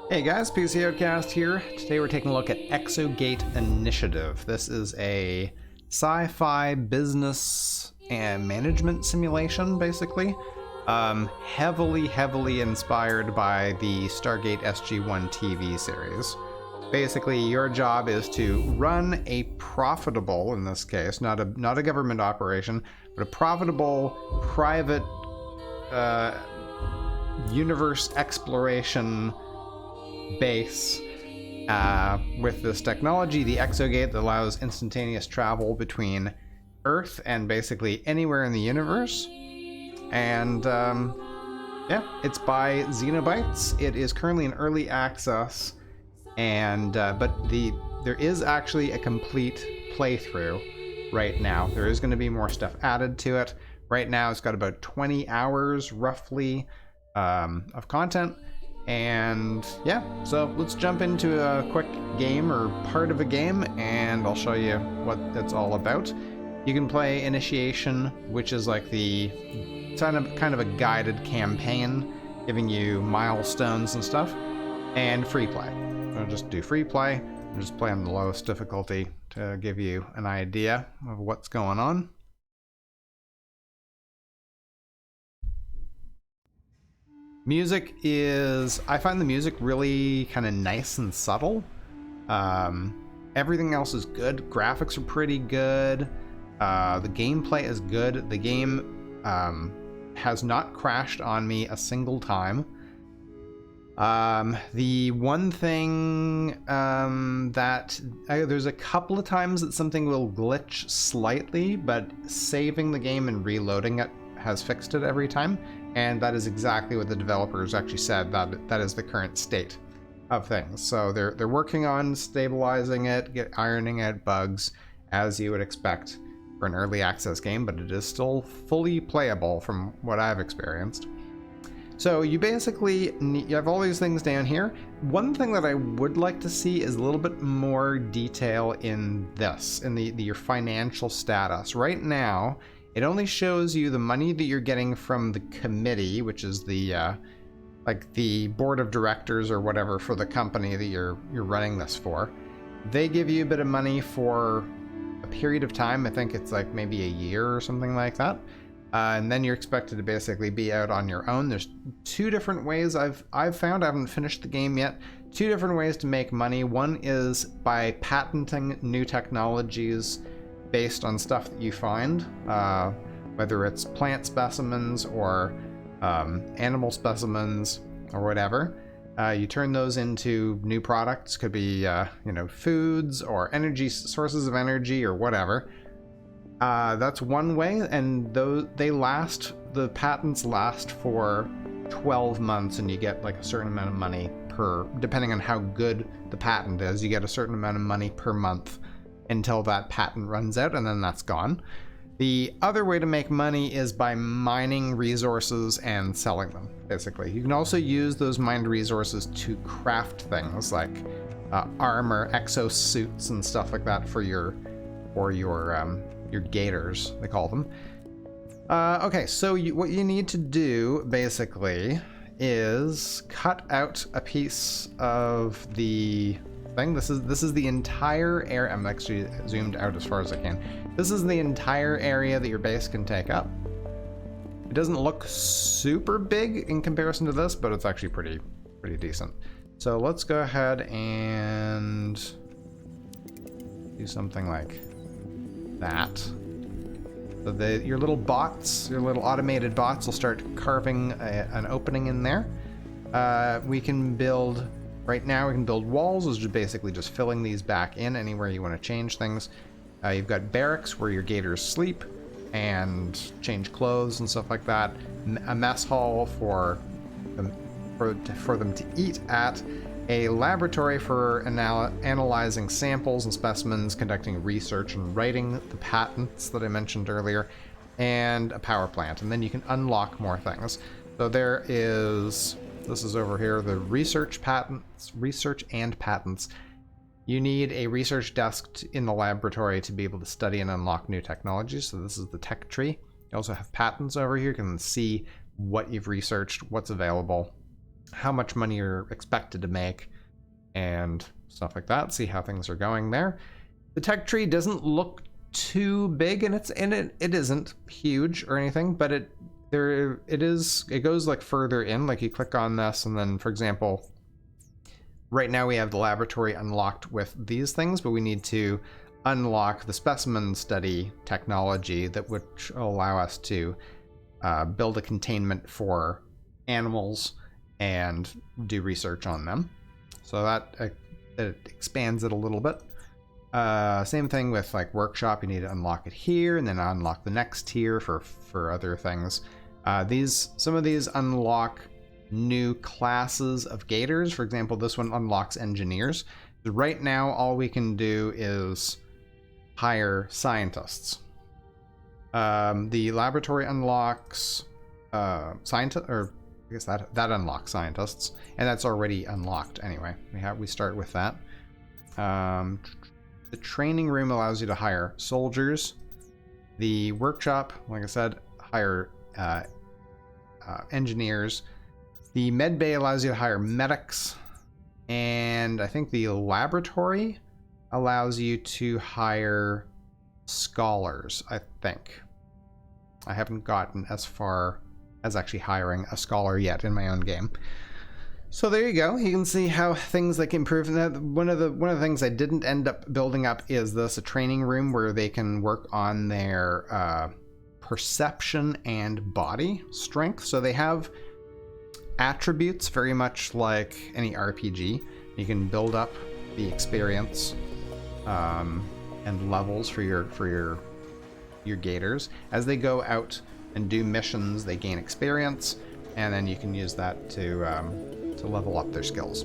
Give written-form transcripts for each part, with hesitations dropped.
Hey guys, PC Outcast here. Today we're taking a look at Exogate Initiative. This is a sci-fi business and management simulation, basically. Heavily inspired by the Stargate SG-1 TV series. Basically, your job is to run a profitable, in this case, not a government operation, but a profitable private universe exploration base with this technology, the Exogate, that allows instantaneous travel between Earth and basically anywhere in the universe. And yeah, it's by Xenobytes. It is currently in early access, and but there is actually a complete playthrough right now. There is going to be more stuff added to it. Right now, it's got about 20 hours roughly of content. And yeah, so let's jump into a quick game, or part of a game, and I'll show you what it's all about. You can play Initiation, which is like the kind of a guided campaign, giving you milestones and stuff, and free play. I'll just do free play. I'll just play on the lowest difficulty to give you an idea of what's going on. Music is, I find the music really kind of nice and subtle. Everything else is good. Graphics are pretty good. The gameplay is good. The game has not crashed on me a single time. The one thing that there's a couple of times that something will glitch slightly, but saving the game and reloading it has fixed it every time. And that is exactly what the developers actually said, that is the current state of things. So they're working on stabilizing it, ironing out bugs, as you would expect for an early access game, but it is still fully playable from what I've experienced. So you basically you have all these things down here. One thing that I would like to see is a little bit more detail in this, in your financial status. Right now, it only shows you the money that you're getting from the committee, which is the like the board of directors or whatever for the company that you're running this for. They give you a bit of money for a period of time. I think it's like maybe a year or something like that. And then you're expected to basically be out on your own. There's two different ways I've found. I haven't finished the game yet. Two different ways to make money. One is by patenting new technologies based on stuff that you find, whether it's plant specimens or animal specimens or whatever. You turn those into new products. Could be foods or energy sources of energy or whatever. That's one way, and the patents last for 12 months, and you get like a certain amount of money depending on how good the patent is, you get a certain amount of money per month until that patent runs out, and then that's gone. The other way to make money is by mining resources and selling them, basically. You can also use those mined resources to craft things like armor, exosuits, and stuff like that for your gators, they call them. Okay, so what you need to do, basically, is cut out a piece of the thing. This is the entire area. I'm actually zoomed out as far as I can. This is the entire area that your base can take up. It doesn't look super big in comparison to this, but it's actually pretty decent. So let's go ahead and do something like that. So your little bots, your little automated bots, will start carving an opening in there. We can build. Right now we can build walls, which is basically just filling these back in anywhere you want to change things. You've got barracks where your gators sleep and change clothes and stuff like that. A mess hall for them to eat at. A laboratory for analyzing samples and specimens, conducting research and writing the patents that I mentioned earlier, and a power plant. And then you can unlock more things. So this is over here, the research and patents. You need a research desk in the laboratory to be able to study and unlock new technologies. So this is the tech tree. You also have patents over here. You can see what you've researched, what's available, how much money you're expected to make, and stuff like that. See how things are going there. The tech tree doesn't look too big, and it isn't huge or anything, but it goes like further in. Like you click on this, and then, for example, right now we have the laboratory unlocked with these things, but we need to unlock the specimen study technology that would allow us to build a containment for animals and do research on them. So that it expands it a little bit. Same thing with like workshop. You need to unlock it here and then unlock the next tier for other things. Some of these unlock new classes of gators. For example, this one unlocks engineers. Right now, all we can do is hire scientists. The laboratory unlocks scientists, or I guess that unlocks scientists, and that's already unlocked anyway. We start with that. The training room allows you to hire soldiers. The workshop, like I said, hire engineers. The med bay allows you to hire medics, and I think the laboratory allows you to hire scholars, I think. I haven't gotten as far as actually hiring a scholar yet in my own game. So there you go. You can see how things like improve. One of the things I didn't end up building up is this, a training room where they can work on their perception and body strength. So they have attributes very much like any RPG. You can build up the experience and levels for your gators. As they go out and do missions, they gain experience, and then you can use that to level up their skills.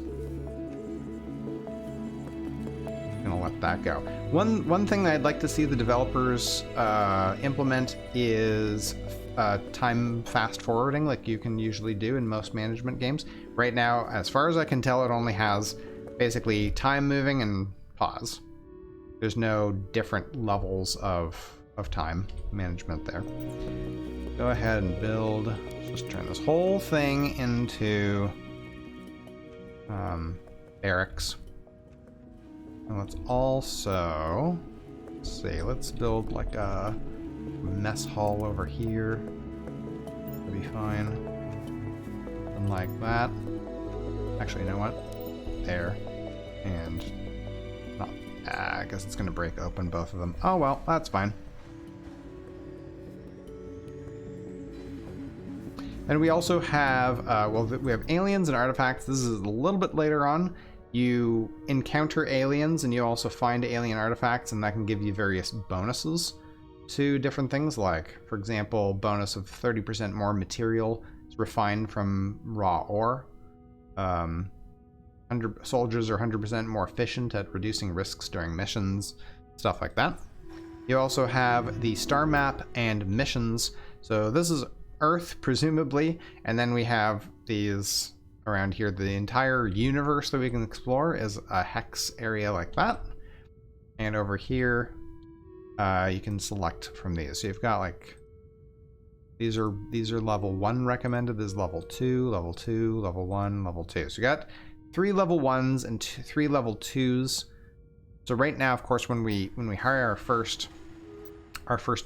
I'm gonna let that go. One thing that I'd like to see the developers implement is time fast forwarding, like you can usually do in most management games. Right now, as far as I can tell, it only has basically time moving and pause. There's no different levels of time management there. Go ahead and build. Let's just turn this whole thing into barracks. And let's also, let's build like a mess hall over here. That'll be fine. And like that. Actually, you know what? There. And not. I guess it's gonna break open both of them. Oh well, that's fine. And we also have, we have aliens and artifacts. This is a little bit later on. You encounter aliens and you also find alien artifacts, and that can give you various bonuses to different things, like, for example, bonus of 30% more material refined from raw ore. Soldiers are 100% more efficient at reducing risks during missions, stuff like that. You also have the star map and missions. So this is Earth, presumably, and then we have these around here. The entire universe that we can explore is a hex area like that. And over here, you can select from these. So you've got like, these are level 1 recommended. This is level 2, level 2, level 1, level 2. So you got 3 level 1s and 3 level 2s. So right now, of course, when we hire our first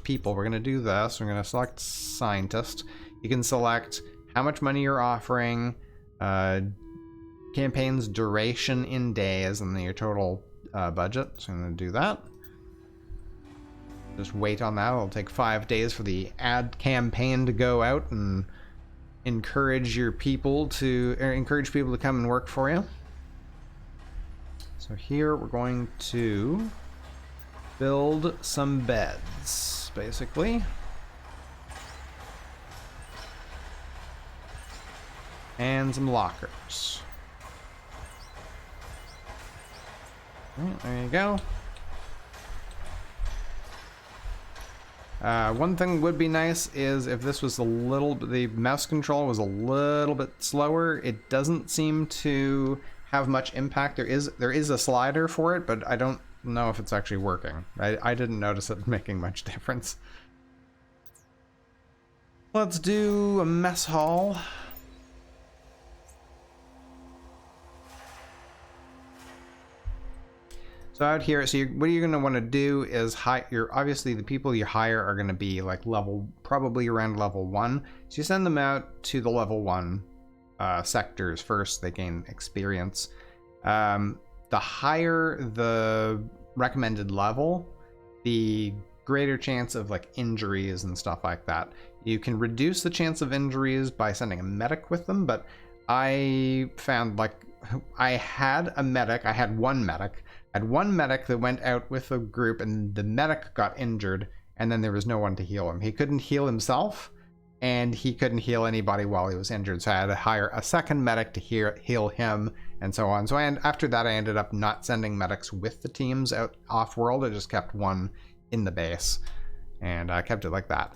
people, we're going to do this. We're going to select scientist. You can select how much money you're offering, campaign's duration in days, and then your total budget. So I'm going to do that. Just wait on that. It'll take 5 days for the ad campaign to go out and encourage people to come and work for you. So here we're going to build some beds, basically. And some lockers. All right, there you go. One thing would be nice is if this was the mouse control was a little bit slower. It doesn't seem to have much impact. There is a slider for it, but I don't know if it's actually working. I didn't notice it making much difference. Let's do a mess hall. So out here, so what you're going to want to do is obviously the people you hire are going to be like probably around level 1. So you send them out to the level 1 sectors first. They gain experience. The higher the recommended level, the greater chance of like injuries and stuff like that. You can reduce the chance of injuries by sending a medic with them, but I found like I had one medic. I had one medic that went out with a group, and the medic got injured, and then there was no one to heal him. He couldn't heal himself, and he couldn't heal anybody while he was injured, so I had to hire a second medic to heal him, and so on. So after that, I ended up not sending medics with the teams out off-world. I just kept one in the base, and I kept it like that.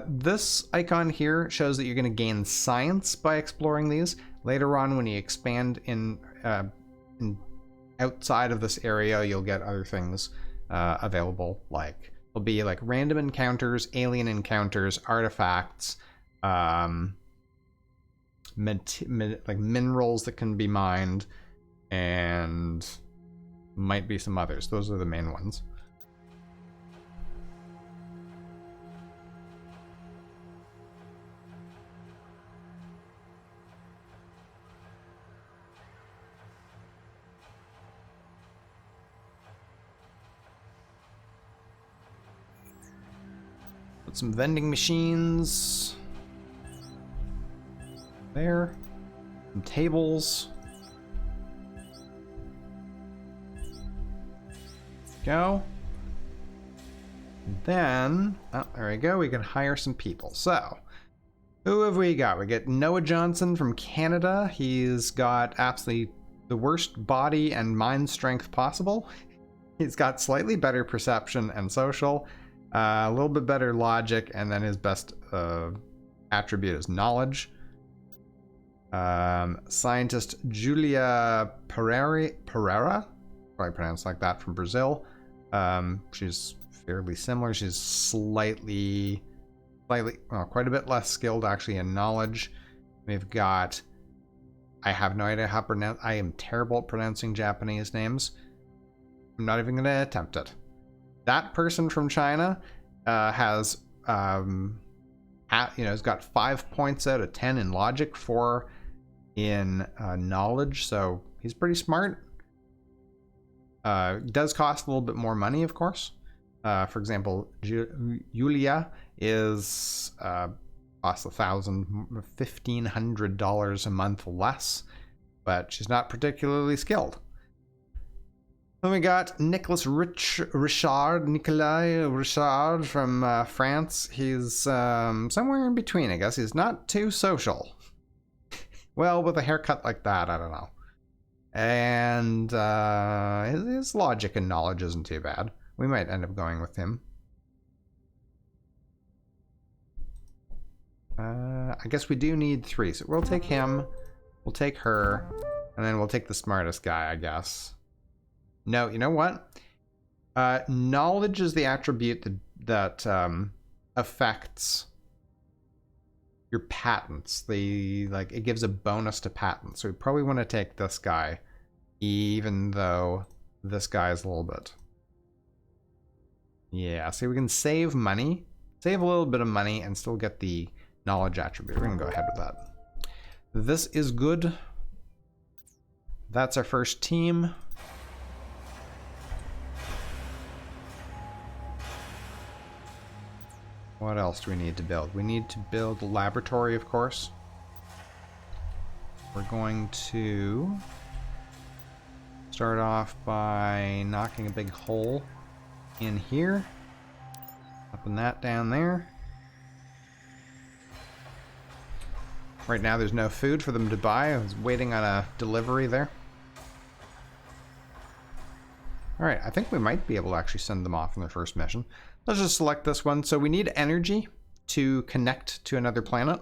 This icon here shows that you're going to gain science by exploring these. Later on, when you expand in outside of this area, you'll get other things available, like there'll be like random encounters, alien encounters, artifacts, like minerals that can be mined, and might be some others. Those are the main ones. Put some vending machines there, some tables. Go. Then, oh, there we go. We can hire some people. So, who have we got? We get Noah Johnson from Canada. He's got absolutely the worst body and mind strength possible. He's got slightly better perception and social. A little bit better logic, and then his best attribute is knowledge. Scientist Julia Pereira, probably pronounced like that, from Brazil. She's fairly similar. She's quite a bit less skilled actually in knowledge. We've got, I have no idea how to pronounce. I am terrible at pronouncing Japanese names. I'm not even going to attempt it. That person from China has got 5 points out of 10 in logic, 4 in knowledge, so he's pretty smart. Does cost a little bit more money, of course. For example, Julia is costs $1,500 a month less, but she's not particularly skilled. Then we got Nicolas Richard from France. He's somewhere in between, I guess. He's not too social. Well, with a haircut like that, I don't know. And his logic and knowledge isn't too bad. We might end up going with him. I guess we do need 3, so we'll take him, we'll take her, and then we'll take the smartest guy, I guess. No, you know what? Knowledge is the attribute that affects your patents. It gives a bonus to patents. So we probably want to take this guy, even though this guy is a little bit. Yeah, so we can save money, save a little bit of money, and still get the knowledge attribute. We're gonna go ahead with that. This is good. That's our first team. What else do we need to build? We need to build a laboratory, of course. We're going to start off by knocking a big hole in here. Upping that down there. Right now there's no food for them to buy. I was waiting on a delivery there. Alright, I think we might be able to actually send them off on their first mission. Let's just select this one. So we need energy to connect to another planet.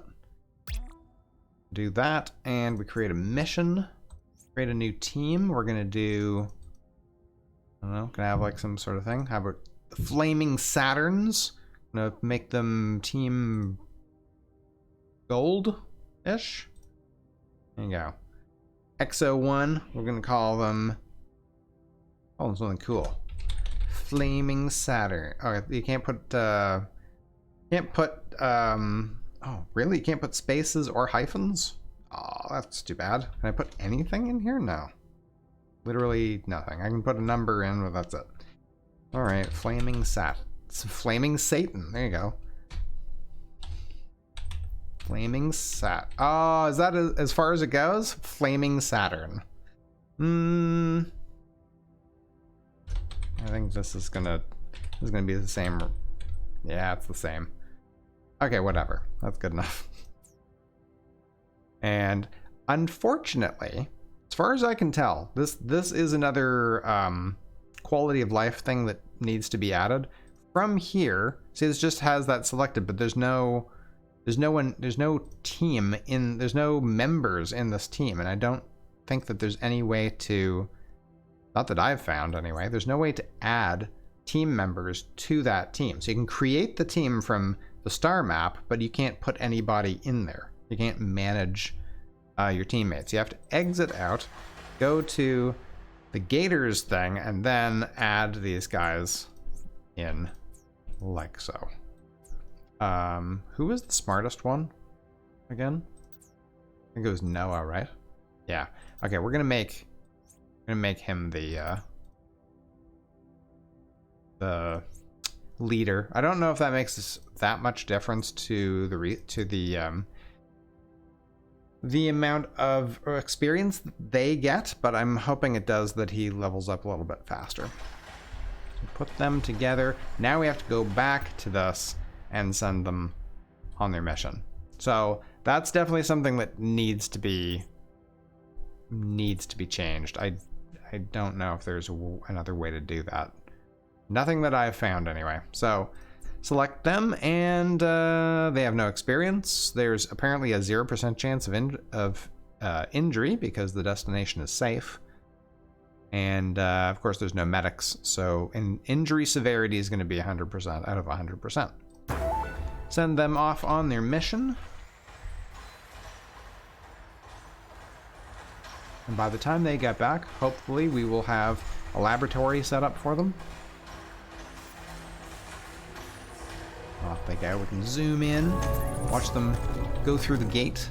Do that, and we create a mission. Create a new team. We're gonna do, I don't know, gonna have like some sort of thing. How about the Flaming Saturns? Gonna make them team gold-ish. There you go. Exo 1, we're gonna call them Oh, something cool. Flaming Saturn. Oh, you can't put, oh, really? You can't put spaces or hyphens? Oh, that's too bad. Can I put anything in here? No. Literally nothing. I can put a number in, but that's it. Alright, Flaming Flaming Satan. There you go. Flaming Sat. Oh, is that as far as it goes? Flaming Saturn. I think this is gonna be the same. Yeah, it's the same. Okay, whatever. That's good enough. And unfortunately, as far as I can tell, this is another quality of life thing that needs to be added. From here, see, this just has that selected, but there's no team in, there's no members in this team, and I don't think that there's any way to, not that I've found anyway, there's no way to add team members to that team. So you can create the team from the star map, but you can't put anybody in there. You can't manage your teammates. You have to exit out, go to the Gators thing, and then add these guys in like so. Who was the smartest one again? I think it was Noah, right? Yeah. Okay, we're gonna make him the leader. I don't know if that makes that much difference to the amount of experience they get, but I'm hoping it does, that he levels up a little bit faster. So put them together. Now we have to go back to this and send them on their mission. So that's definitely something that needs to be changed. I don't know if there's another way to do that. Nothing that I've found anyway. So select them, and they have no experience. There's apparently a 0% chance of injury because the destination is safe. And of course there's no medics, so injury severity is going to be 100% out of 100%. Send them off on their mission. And by the time they get back, hopefully we will have a laboratory set up for them. Off they go. We can zoom in, watch them go through the gate.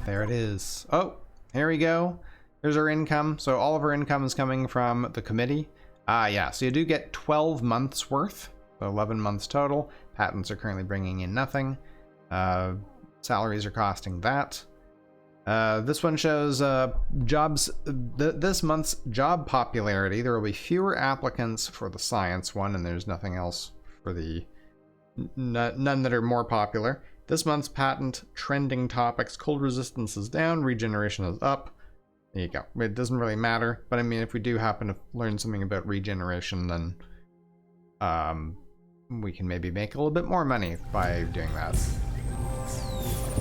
There it is. Oh, here we go. Here's our income. So all of our income is coming from the committee. Yeah, so you do get 12 months worth, so 11 months total. Patents are currently bringing in nothing. Salaries are costing that. This one shows jobs. This month's job popularity. There will be fewer applicants for the science one, and there's nothing else for the none that are more popular. This month's patent trending topics: cold resistance is down, regeneration is up. There you go. It doesn't really matter, but I mean, if we do happen to learn something about regeneration, then we can maybe make a little bit more money by doing that.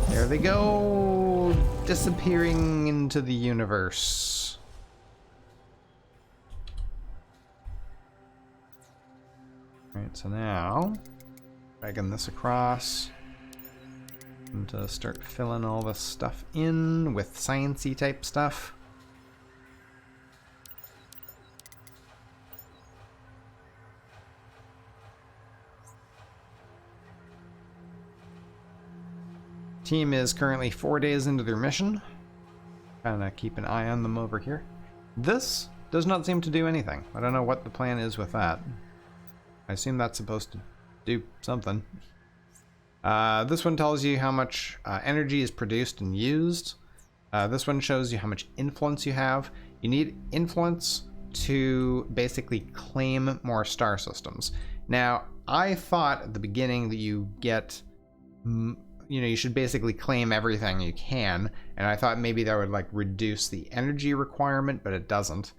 There they go, disappearing into the universe. Alright, so now, dragging this across, and to start filling all this stuff in with sciencey type stuff. Team is currently 4 days into their mission. Kind of keep an eye on them over here. This does not seem to do anything. I don't know what the plan is with that. I assume that's supposed to do something. This one tells you how much energy is produced and used. This one shows you how much influence you have. You need influence to basically claim more star systems. Now, I thought at the beginning that you get... you should basically claim everything you can, and I thought maybe that would like reduce the energy requirement, but it doesn't.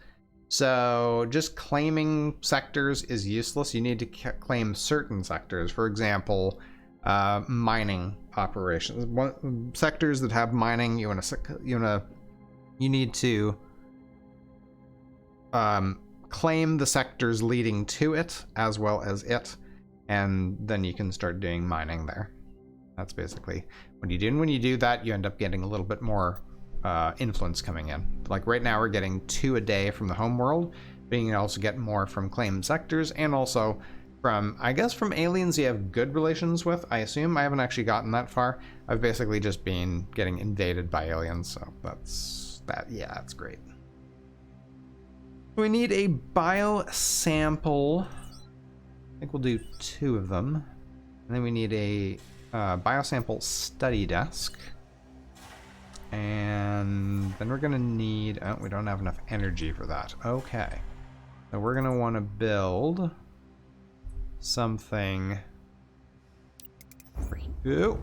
So just claiming sectors is useless. You need to claim certain sectors. For example, mining operations. Sectors that have mining, you need to claim the sectors leading to it as well as it, and then you can start doing mining there. That's basically what you do. And when you do that, you end up getting a little bit more influence coming in. Like right now we're getting 2 a day from the home world, but you can also get more from claimed sectors, and also from, I guess, from aliens you have good relations with, I assume. I haven't actually gotten that far. I've basically just been getting invaded by aliens, so yeah, that's great. We need a bio sample. I think we'll do 2 of them. And then we need a biosample study desk. And then we're gonna need, oh, we don't have enough energy for that. Okay. So we're gonna wanna build something. Ooh.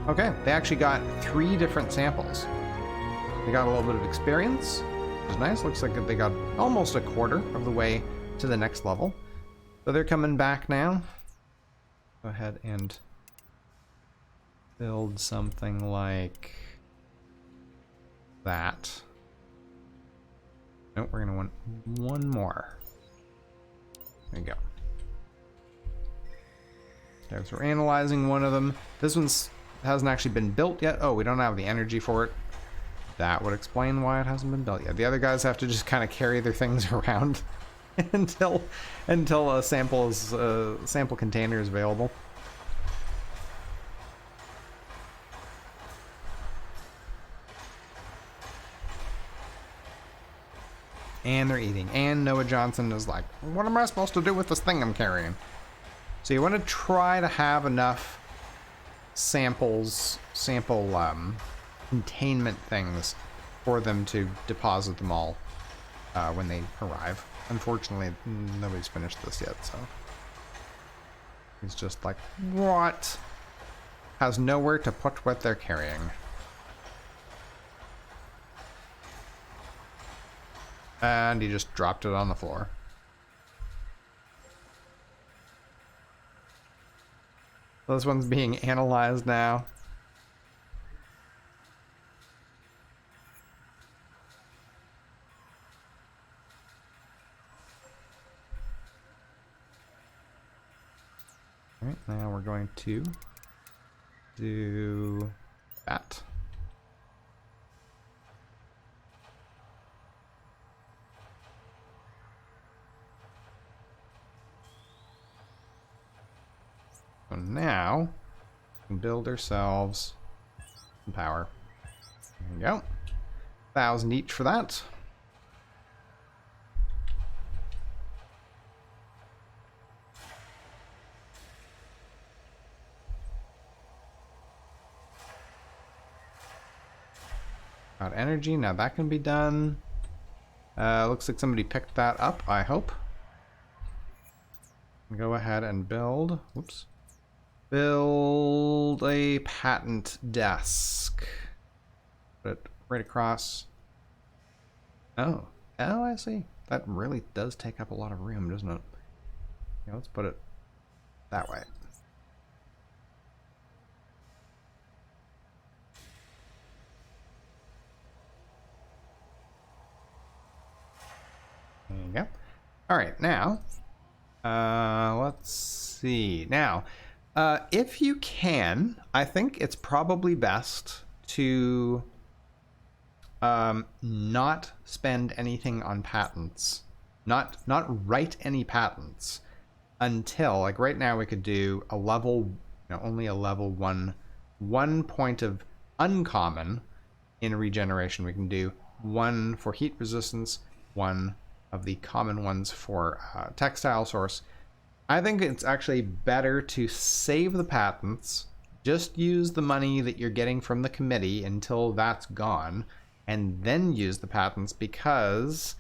Okay, they actually got 3 different samples. They got a little bit of experience, which is nice. Looks like they got almost a quarter of the way to the next level. So they're coming back now. Go ahead and build something like that. Nope, we're gonna want 1 more. There you go. Okay, so we're analyzing one of them. This one's hasn't actually been built yet. Oh, we don't have the energy for it. That would explain why it hasn't been built yet. The other guys have to just kind of carry their things around until a sample container is available. And they're eating. And Noah Johnson is like, what am I supposed to do with this thing I'm carrying? So you want to try to have enough sample containment things for them to deposit them all when they arrive. Unfortunately, nobody's finished this yet, so he's just like, what? Has nowhere to put what they're carrying. And he just dropped it on the floor. This one's being analyzed now. All right, now we're going to do that. So now we can build ourselves some power. There we go. 1,000 each for that. Got energy. Now that can be done. Looks like somebody picked that up, I hope. Go ahead and build. Whoops. Build a patent desk. Put it right across. Oh, I see. That really does take up a lot of room, doesn't it? Yeah, let's put it that way. There you go. All right, now, let's see. Now, if you can, I think it's probably best to not spend anything on patents, not write any patents until, like right now we could do a level, only a level 1 point of uncommon in regeneration. We can do 1 for heat resistance, 1 of the common ones for textile source. I think it's actually better to save the patents, just use the money that you're getting from the committee until that's gone, and then use the patents, because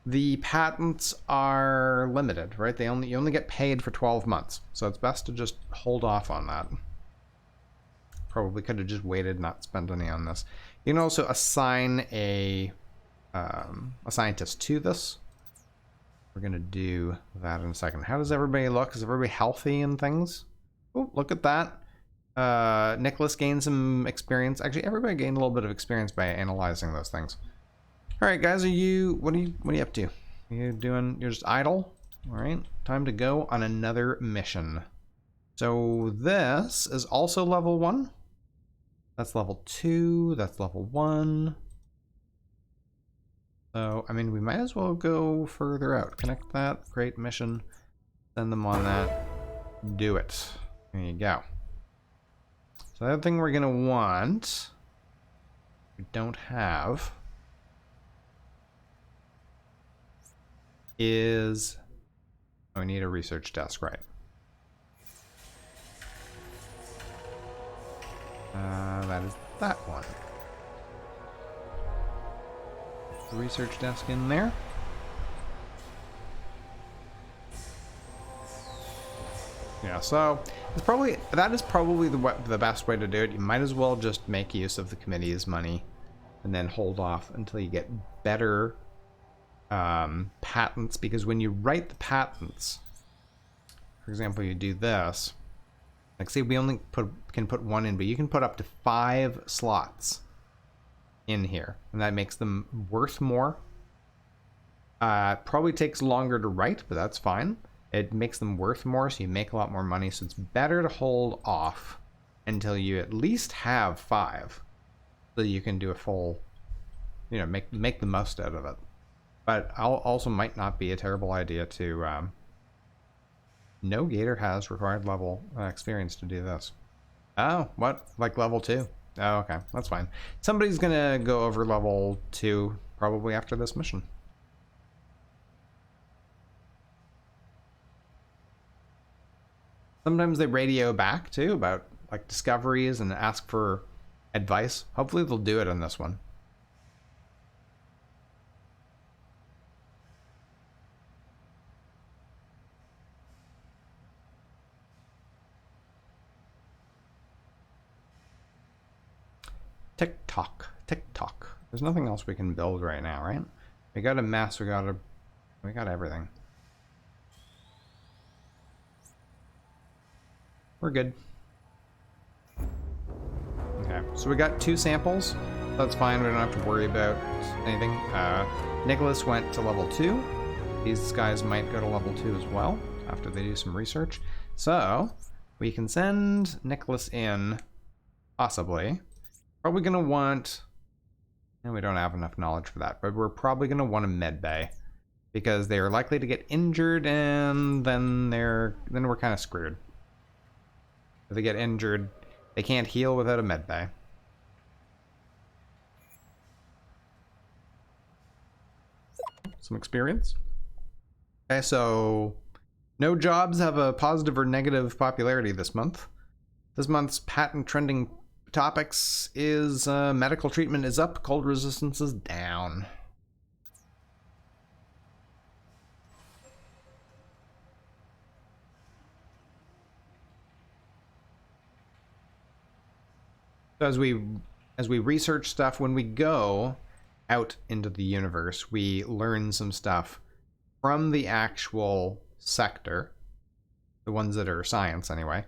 the patents are limited, right? You only get paid for 12 months, so it's best to just hold off on that. Probably could have just waited, not spent any on this. You can also assign a scientist to this. We're gonna do that in a second. How does everybody look? Is everybody healthy and things? Oh, look at that. Nicholas gained some experience. Actually, everybody gained a little bit of experience by analyzing those things. All right, guys, what are you up to? You're just idle? All right, time to go on another mission. So this is also level 1. That's level 2. That's level 1. So, I mean, we might as well go further out. Connect that. Great mission. Send them on that. Do it. There you go. So the other thing we're going to want, we don't have, is... Oh, we need a research desk, right. That is that one. The research desk in there. Yeah, so that is probably the best way to do it. You might as well just make use of the committee's money and then hold off until you get better patents, because when you write the patents, for example, you do this, like see, we only can put one in, but you can put up to 5 slots in here, and that makes them worth more. Probably takes longer to write, but that's fine. It makes them worth more, so you make a lot more money, so it's better to hold off until you at least have 5, so you can do a full, you know, make the most out of it. But also might not be a terrible idea to... no gator has required level experience to do this. Oh, what? Like level 2? Oh, okay. That's fine. Somebody's gonna go over level 2 probably after this mission. Sometimes they radio back, too, about like discoveries and ask for advice. Hopefully they'll do it on this one. Tick-tock, tick-tock. There's nothing else we can build right now, right? We got a mess, we got everything. We're good. Okay, so we got 2 samples. That's fine, we don't have to worry about anything. Nicholas went to level 2. These guys might go to level 2 as well after they do some research. So, we can send Nicholas in, possibly. Probably going to want... And we don't have enough knowledge for that, but we're probably going to want a med bay, because they are likely to get injured, and then we're kind of screwed. If they get injured, they can't heal without a med bay. Some experience. Okay, so no jobs have a positive or negative popularity this month. This month's patent trending topics is medical treatment is up, cold resistance is down. So as we research stuff, when we go out into the universe, we learn some stuff from the actual sector, the ones that are science anyway,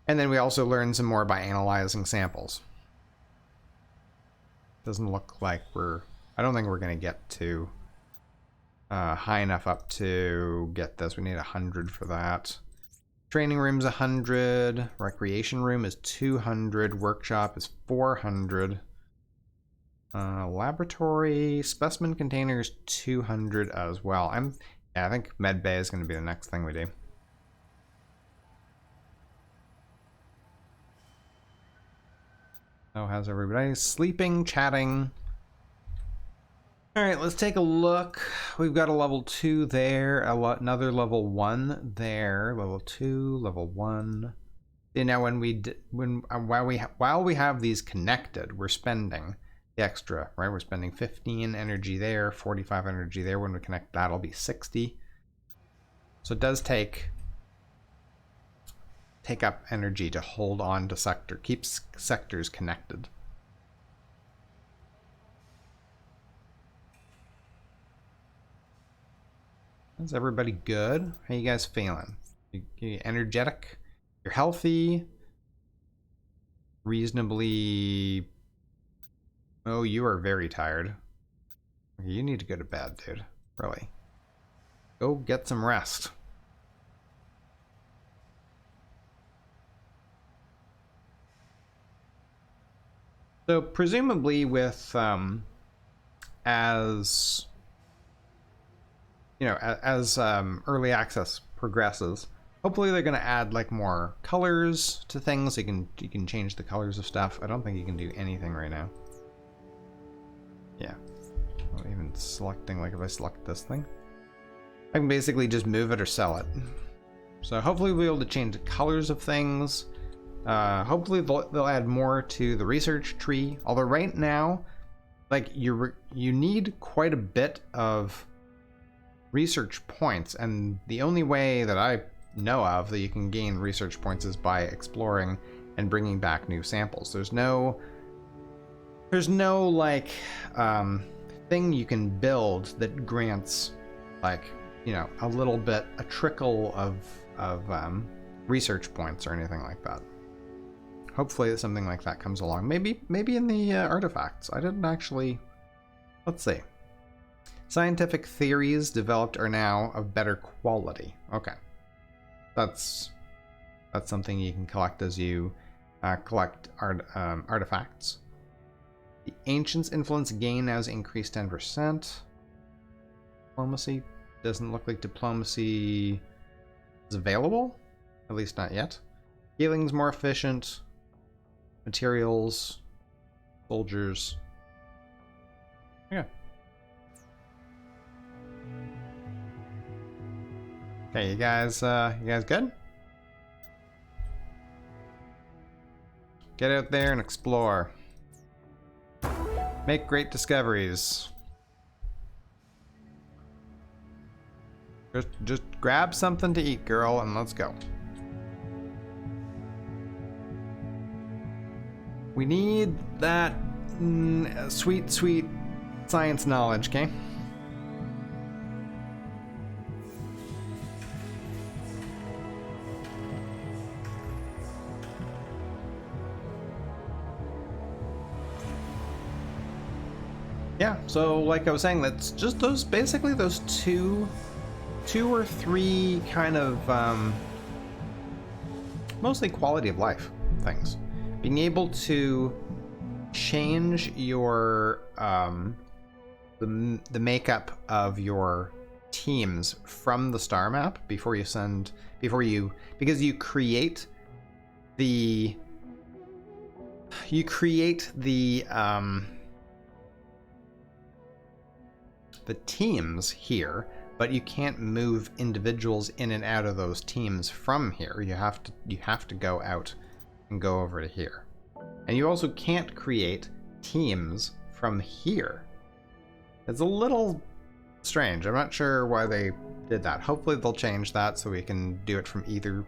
and then we also learn some more by analyzing samples. Doesn't look like I don't think we're going to get to high enough up to get this. We need 100 for that. Training room's 100. Recreation room is 200. Workshop is 400. Laboratory specimen containers 200 as well. I think med bay is going to be the next thing we do. So how's everybody? Sleeping, chatting. All right, let's take a look. We've got a level 2 there, another level 1 there, level 2, level 1. And now while we have these connected, we're spending the extra, right? We're spending 15 energy there, 45 energy there. When we connect that, it'll be 60. So it does take up energy to hold on to keeps sectors connected. Is everybody good? How you guys feeling? You energetic? You're healthy? Reasonably... Oh, you are very tired. You need to go to bed, dude. Really. Go get some rest. So presumably with as early access progresses, hopefully they're going to add like more colors to things. You can change the colors of stuff. I don't think you can do anything right now. Yeah, not even selecting. Like if I select this thing, I can basically just move it or sell it. So hopefully we'll be able to change the colors of things. Hopefully they'll add more to the research tree. Although right now, like you need quite a bit of research points, and the only way that I know of that you can gain research points is by exploring and bringing back new samples. There's no like thing you can build that grants like a little bit, a trickle of research points or anything like that. Hopefully something like that comes along. Maybe in the artifacts. I didn't actually. Let's see. Scientific theories developed are now of better quality. Okay, that's something you can collect as you collect artifacts. The ancients' influence gain now is increased 10%. Diplomacy doesn't look like diplomacy is available, at least not yet. Healing's more efficient. Materials, soldiers. Yeah. Okay, you guys good? Get out there and explore. Make great discoveries. Just grab something to eat, girl, and let's go. We need that sweet science knowledge, okay? Yeah, so like I was saying, that's just basically those two or three kind of mostly quality of life things. Being able to change your the makeup of your teams from the star map because you create the teams here, but you can't move individuals in and out of those teams from here. You have to go out and go over to here. And you also can't create teams from here. It's a little strange. I'm not sure why they did that. Hopefully they'll change that so we can do it from either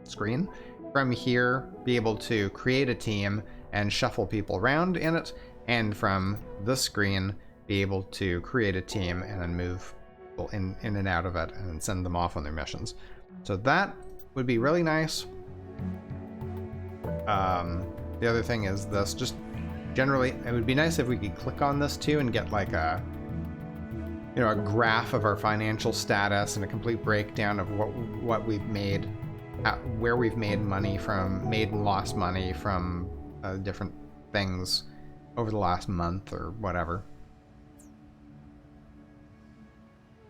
screen. From here, be able to create a team and shuffle people around in it, and from this screen, be able to create a team and then move people in and out of it and send them off on their missions. So that would be really nice. The other thing is this, just generally, it would be nice if we could click on this too and get like a graph of our financial status and a complete breakdown of what we've made, where we've made and lost money from different things over the last month or whatever.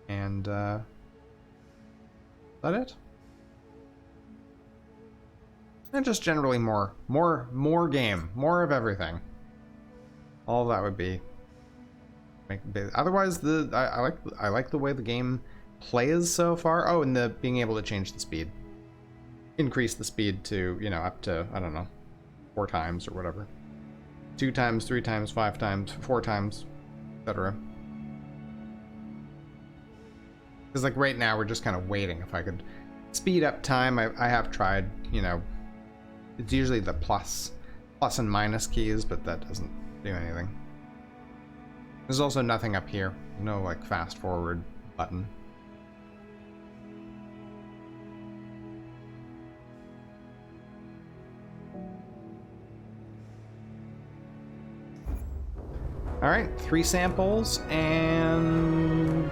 And is that it? And just generally more game, more of everything. All that would be. Otherwise, I like the way the game plays so far. Oh, and the being able to change the speed, increase the speed to up to, I don't know, 4 times or whatever, 2 times, 3 times, 5 times, 4 times, etc. Because like right now we're just kind of waiting. If I could speed up time, I have tried. It's usually the plus and minus keys, but that doesn't do anything. There's also nothing up here. No like fast forward button. All right, 3 samples, and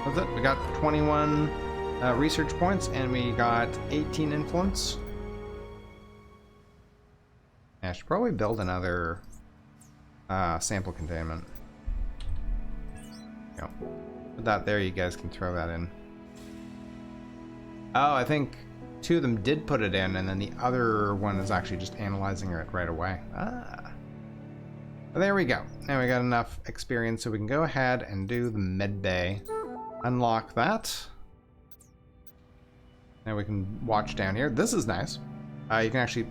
that's it. We got 21 research points, and we got 18 influence. Yeah, I should probably build another sample containment. You know, put that there, you guys can throw that in. Oh, I think 2 of them did put it in, and then the other one is actually just analyzing it right away. Ah. Well, there we go. Now we got enough experience so we can go ahead and do the med bay. Unlock that. Now we can watch down here. This is nice. You can actually,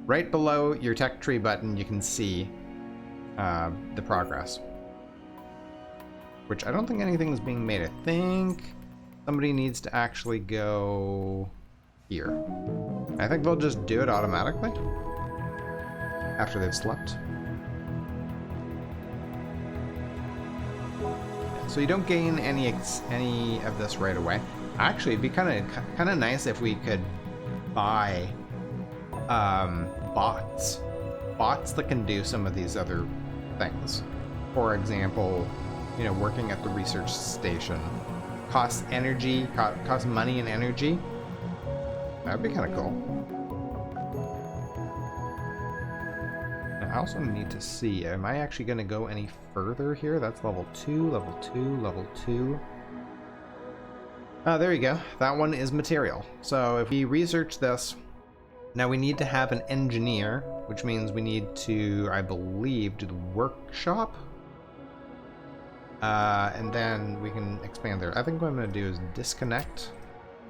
right below your tech tree button, you can see the progress. Which I don't think anything is being made. I think somebody needs to actually go here. I think they'll just do it automatically after they've slept. So you don't gain any of this right away. Actually, it'd be kind of nice if we could buy bots that can do some of these other things. For example, you know, working at the research station costs energy, costs money and energy. That'd be kind of cool. I also need to see, am I actually going to go any further here? That's level 2, level 2, level 2. There you go. That one is material. So if we research this, now we need to have an engineer, which means we need to, I believe, do the workshop. And then we can expand there. I think what I'm going to do is disconnect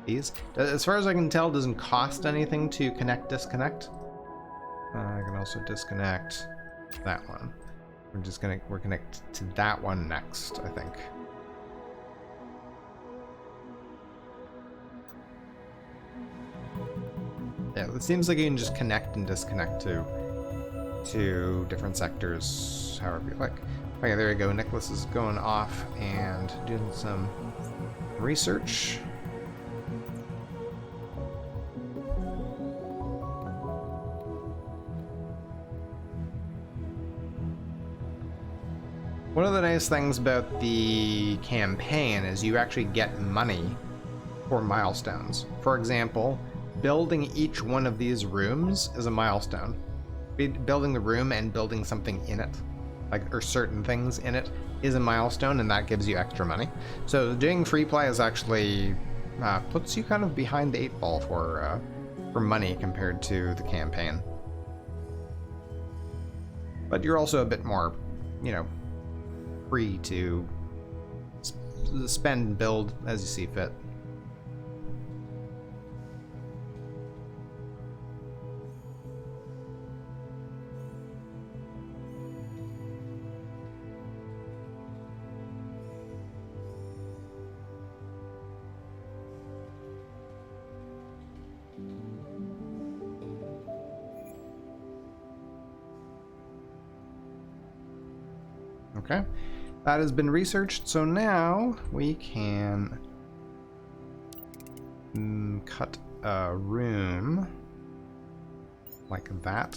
these. As far as I can tell, it doesn't cost anything to disconnect. I can also disconnect that one. We're connect to that one next, I think. Yeah, it seems like you can just connect and disconnect to different sectors, however you like. Okay, there you go. Nicholas is going off and doing some research. One of the nice things about the campaign is you actually get money for milestones. For example, building each one of these rooms is a milestone. Building the room and building something in it, or certain things in it, is a milestone, and that gives you extra money. So doing free play is actually puts you kind of behind the 8 ball for money compared to the campaign. But you're also a bit more, you know, free to spend and build as you see fit. Okay, that has been researched, so now we can cut a room like that.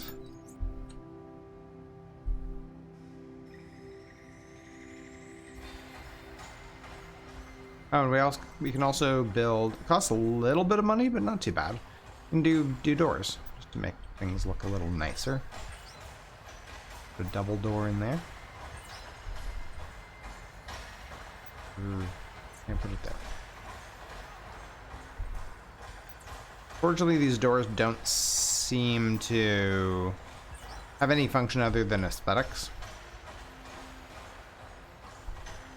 Oh, and we can also build. It costs a little bit of money, but not too bad. We can do doors just to make things look a little nicer. Put a double door in there. Can't put it there. Fortunately, these doors don't seem to have any function other than aesthetics.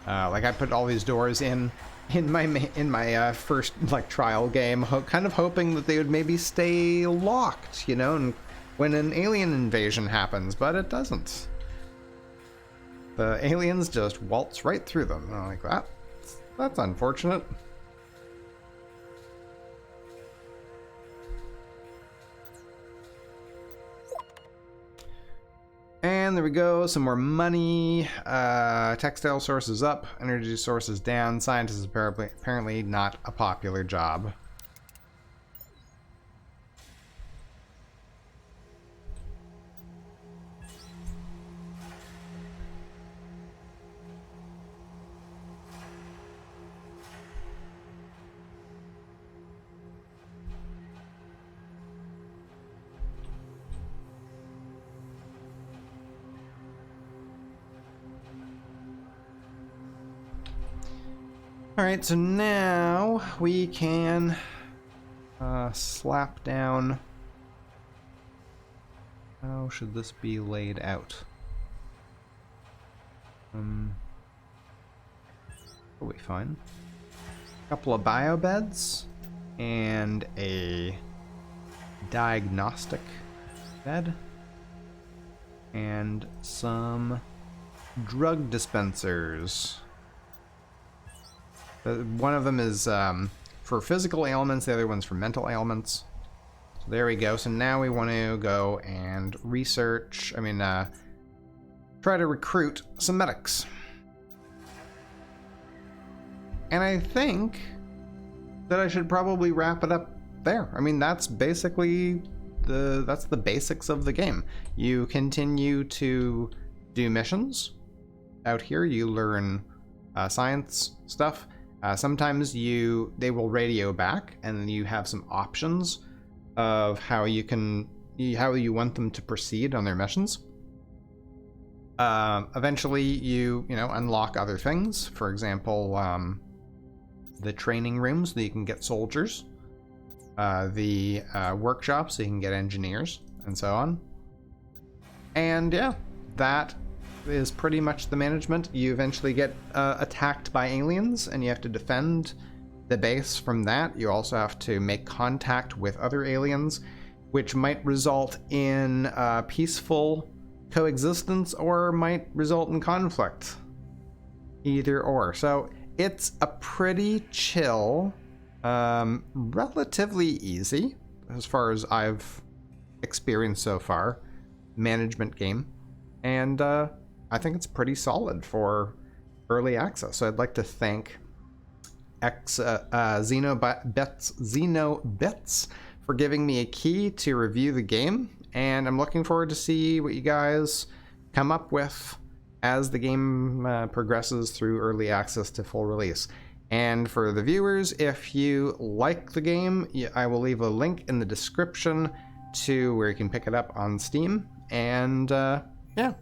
Like I put all these doors in my first trial game, kind of hoping that they would maybe stay locked, you know, and when an alien invasion happens, but it doesn't. The aliens just waltz right through them. And I'm like, that's unfortunate. And there we go, some more money. Textile sources up, energy sources down. Scientists apparently not a popular job. Alright, so now we can slap down. How should this be laid out? Will be fine. A couple of bio beds and a diagnostic bed and some drug dispensers. One of them is for physical ailments, the other one's for mental ailments. So there we go. So now we want to go and research, try to recruit some medics. And I think that I should probably wrap it up there. I mean, that's basically that's the basics of the game. You continue to do missions. Out here, you learn science stuff. Sometimes they will radio back, and you have some options of how you want them to proceed on their missions. Eventually, you unlock other things. For example, the training rooms, so you can get soldiers. The workshops, so you can get engineers, and so on. And yeah, that is pretty much the management. You eventually get attacked by aliens, and you have to defend the base from that. You also have to make contact with other aliens, which might result in peaceful coexistence or might result in conflict. Either or. So it's a pretty chill, relatively easy, as far as I've experienced so far, management game. And I think it's pretty solid for early access. So I'd like to thank Xenobits for giving me a key to review the game. And I'm looking forward to see what you guys come up with as the game progresses through early access to full release. And for the viewers, if you like the game, I will leave a link in the description to where you can pick it up on Steam. And yeah,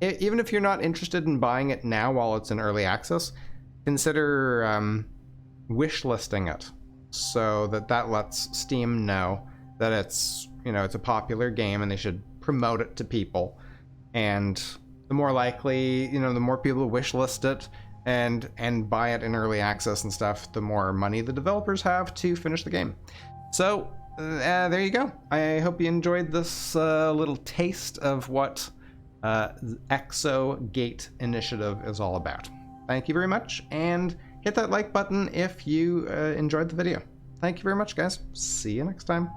even if you're not interested in buying it now while it's in early access, consider wishlisting it, so that lets Steam know that it's a popular game and they should promote it to people. And the more likely, the more people wishlist it and buy it in early access and stuff, the more money the developers have to finish the game. So there you go. I hope you enjoyed this little taste of what Exogate initiative is all about. Thank you very much, and hit that like button if you enjoyed the video. Thank you very much, guys. See you next time.